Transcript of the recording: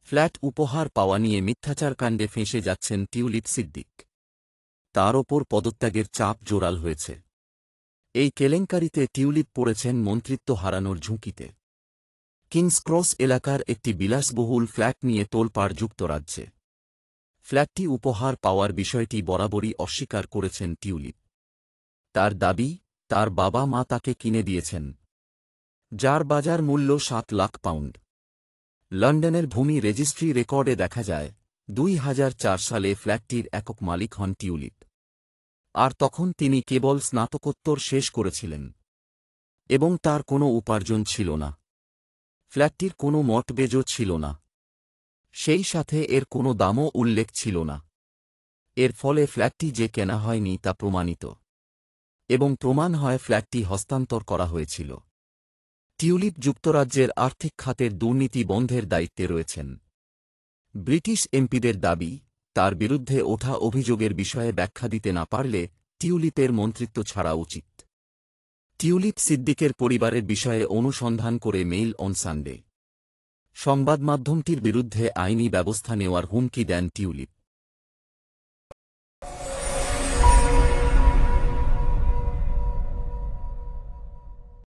Flat উপহার পাওয়া নিয়ে মিথ্যাচারকাণ্ডে ফেঁসে যাচ্ছেন টিউলিপ সিদ্দিক। তার ওপর পদত্যাগের চাপ জোরাল হয়েছে। এই কেলেঙ্কারিতে টিউলিপ পড়েছেন মন্ত্রিত্ব হারানোর ঝুঁকিতে। কিংস ক্রস এলাকার একটি বিলাসবহুল ফ্ল্যাট নিয়ে তোলপাড় যুক্তরাজ্যে। ফ্ল্যাটটি উপহার পাওয়ার বিষয়টি বরাবরই অস্বীকার করেছেন টিউলিপ। তার দাবি, তার বাবা মা তাকে কিনে দিয়েছেন, যার বাজার মূল্য ৭ লাখ পাউন্ড। লন্ডনের ভূমি রেজিস্ট্রি রেকর্ডে দেখা যায় ২০০৪ সালে ফ্ল্যাটটির একক মালিক হন টিউলিপ। আর তখন তিনি কেবল স্নাতকোত্তর শেষ করেছিলেন এবং তার কোনো উপার্জন ছিল না। ফ্ল্যাটটির কোনো মর্টগেজও ছিল না, সেই সাথে এর কোনো দামও উল্লেখ ছিল না। এর ফলে ফ্ল্যাটটি যে কেনা হয়নি তা প্রমাণিত, এবং প্রমাণ হয় ফ্ল্যাটটি হস্তান্তর করা হয়েছিল। টিউলিপ যুক্তরাজ্যের আর্থিক খাতের দুর্নীতি বন্ধের দায়িত্বে রয়েছেন। ব্রিটিশ এমপিদের দাবি, তার বিরুদ্ধে ওঠা অভিযোগের বিষয়ে ব্যাখ্যা দিতে না পারলে টিউলিপের মন্ত্রিত্ব ছাড়া উচিত। টিউলিপ সিদ্দিকের পরিবারের বিষয়ে অনুসন্ধান করে মেইল অন সানডে সংবাদমাধ্যমটির বিরুদ্ধে আইনি ব্যবস্থা নেওয়ার হুমকি দেন টিউলিপ।